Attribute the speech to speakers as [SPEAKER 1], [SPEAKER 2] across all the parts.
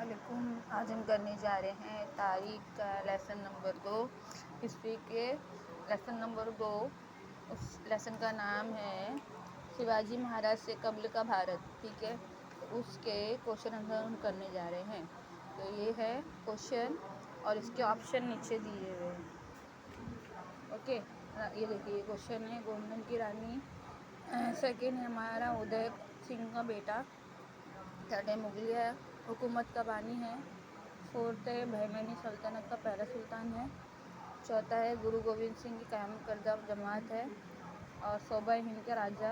[SPEAKER 1] علیکم۔ آج ہم کرنے جا رہے ہیں تاریخ کا لیسن نمبر 2، ہسٹری کے لیسن نمبر 2۔ اس لیسن کا نام ہے شیواجی مہاراج سے قبل کا بھارت، ٹھیک ہے؟ اس کے کوشچن آنسر ہم کرنے جا رہے ہیں۔ تو یہ ہے کوشچن اور اس کے آپشن نیچے دیے ہوئے ہیں، اوکے؟ یہ دیکھیے، یہ کوشچن ہے گولڈن کی رانی، سیکنڈ ہے ہمارا ادے سنگھ کا بیٹا، تھرڈ ہے مغلیہ حکومت کا بانی ہے، فورتھ ہے بہمنی سلطنت کا پہلا سلطان ہے، چوتھا ہے گرو گوبند سنگھ کی قیام کردہ جماعت ہے، اور صوبہ ہند کے راجہ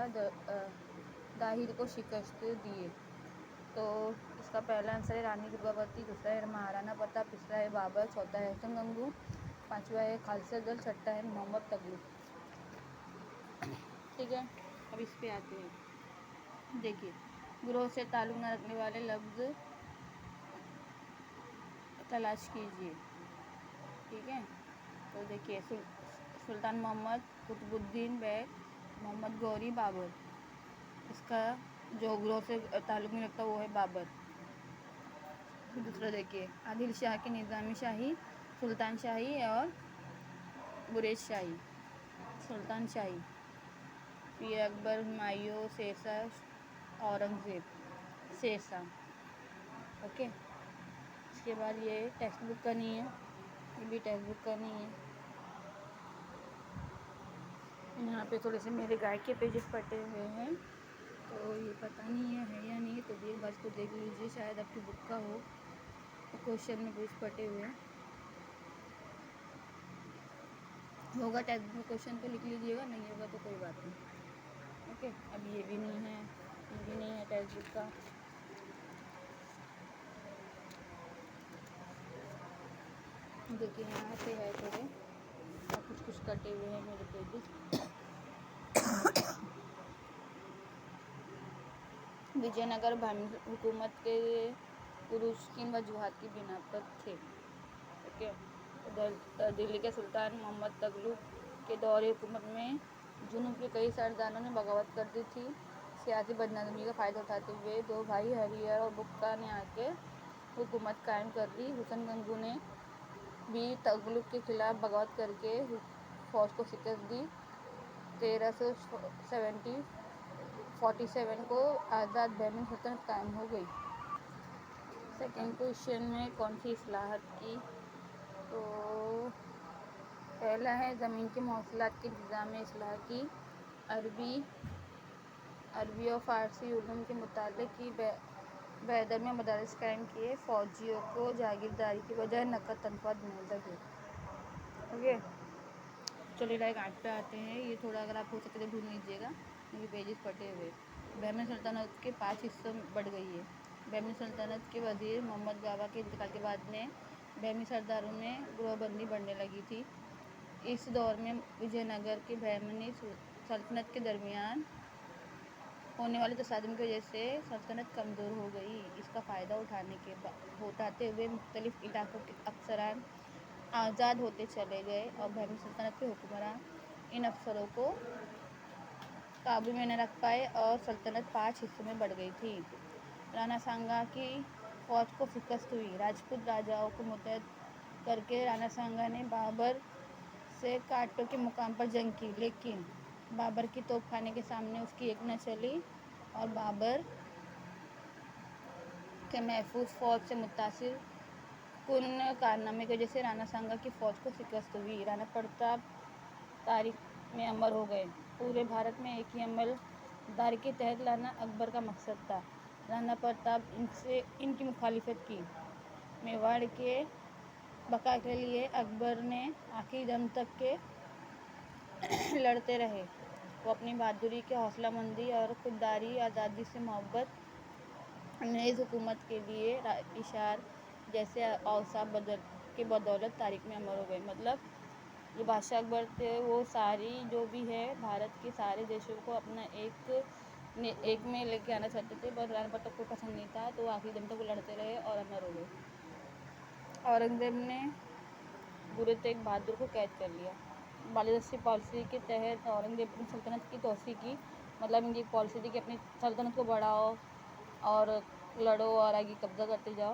[SPEAKER 1] داہر کو شکست دیے۔ تو اس کا پہلا آنسر ہے رانی درگاوتی، دوسرا ہے مہارانا پرتاپ، تیسرا ہے بابر، چوتھا ہے حسن گنگو، پانچواں ہے خالصہ دل، چھٹا ہے محمد تغلق، ٹھیک ہے؟ اب اس پہ آتے ہیں۔ دیکھیے، گروہ سے تعلق نہ رکھنے والے لفظ تلاش کیجیے، ٹھیک ہے؟ تو دیکھیے، سلطان محمد، قطب الدین بیگ، محمد غوری، بابر۔ اس کا جو گروہ سے تعلق نہیں رکھتا وہ ہے بابر۔ پھر دوسرا دیکھیے، عادل شاہ کی نظامی شاہی، سلطان شاہی اور گریز شاہی، سلطان شاہی۔ پھر اکبر، ہمایوں، شیرشاہ، اورنگزیب، شیرشاہ، اوکے؟ اس کے بعد یہ ٹیکسٹ بک کا نہیں ہے، یہ بھی ٹیکسٹ بک کا نہیں ہے۔ یہاں پہ تھوڑے سے میرے گائیڈ کے پیجز پھٹے ہوئے ہیں، تو یہ پتہ نہیں ہے یا نہیں، تو بھی ایک بار اس کو دیکھ لیجیے، شاید آپ کی بک کا ہو۔ کوشچن میں پیج پھٹے ہوئے ہوگا، ٹیکسٹ بک میں کوشچن پہ لکھ لیجیے گا، نہیں ہوگا تو کوئی بات نہیں، اوکے؟ اب یہ بھی نہیں ہے، یہ بھی نہیں ہے ٹیکسٹ بک کا۔ دیکھیے یہاں پہ ہے تھوڑے اور کچھ کٹے ہوئے ہیں میرے پیجز۔ وجے نگر بھارتی حکومت کے عروج کن وجوہات کی بنا پر تھے، اوکے؟ دلی کے سلطان محمد تغلق کے دور حکومت میں جنوب کے کئی سرداروں نے بغاوت کر دی تھی۔ سیاسی بدنظمی کا فائدہ اٹھاتے ہوئے دو بھائی ہریہر اور بکا نے آ کے حکومت قائم کر لی۔ حسن گنگو نے بھی تغلق کے خلاف بغاوت کر کے فوج کو شکست دی۔ 1347 کو آزاد بہمنی سلطنت قائم ہو گئی۔ سیکنڈ کوشچن میں کون سی اصلاحات کی؟ تو پہلا ہے زمین کے مواصلات کے انتظام میں اصلاح کی، عربی اور فارسی علوم کے مطالعے کی، بیدر میں مدارس قائم کیے، فوجیوں کو جاگیرداری کی بجائے نقد تنخواہ دینے لگے، اوکے؟ چلیے لائک آج پہ آتے ہیں۔ یہ تھوڑا اگر آپ ہو سکے تو ڈھونڈ لیجیے گا، یہ پیجز پھٹے ہوئے۔ بہمنی سلطنت کے 5 حصوں میں بڑھ گئی ہے۔ بہمنی سلطنت کے وزیر محمد گاوا کے انتقال کے بعد میں بہمنی سرداروں میں گروہ بندی بڑھنے لگی تھی۔ اس دور میں وجے نگر کی بہمنی سلطنت کے درمیان ہونے والے تصادم کی وجہ سے سلطنت کمزور ہو گئی۔ اس کا فائدہ اٹھاتے ہوئے مختلف علاقوں کے افسران آزاد ہوتے چلے گئے اور بہمنی سلطنت کے حکمران ان افسروں کو قابو میں نہ رکھ پائے اور سلطنت 5 حصوں میں بڑھ گئی تھی۔ رانا سانگا کی فوج کو شکست ہوئی۔ راجپوت راجاؤں کو متحد کر کے رانا سانگا نے بابر سے کانٹوں کے مقام پر جنگ کی، لیکن بابر کی توپ خانے کے سامنے اس کی ایک نہ چلی اور بابر کے محفوظ فوج سے متاثر کن کارنامے کی وجہ سے رانا سانگا کی فوج کو شکست ہوئی۔ رانا پرتاپ تاریخ میں امر ہو گئے۔ پورے بھارت میں ایک ہی عمل داری کے تحت لانا اکبر کا مقصد تھا۔ رانا پرتاپ ان کی مخالفت کی۔ میواڑ کے بقا کے لیے اکبر نے آخری دم تک کے لڑتے رہے۔ وہ اپنی بہادری کی حوصلہ مندی اور خودداری، آزادی سے محبت، نیز حکومت کے لیے اشعار جیسے اوصاف کے بدولت تاریخ میں امر ہو گئے۔ مطلب جو بادشاہ اکبر تھے وہ ساری جو بھی ہے بھارت کے سارے دیشوں کو اپنا ایک میں لے کے آنا چاہتے تھے، بس رانا پرتاپ کو پسند نہیں تھا، تو وہ آخری دم تک وہ لڑتے رہے اور امر ہو گئے۔ اورنگزیب نے گرو تیغ بہادر کو قید کر لیا۔ بالادستی پالیسی کے تحت اورنگزیب نے سلطنت کی توسیع کی۔ مطلب ان کی پالیسی تھی کہ اپنی سلطنت کو بڑھاؤ اور لڑو اور آگے قبضہ کرتے جاؤ۔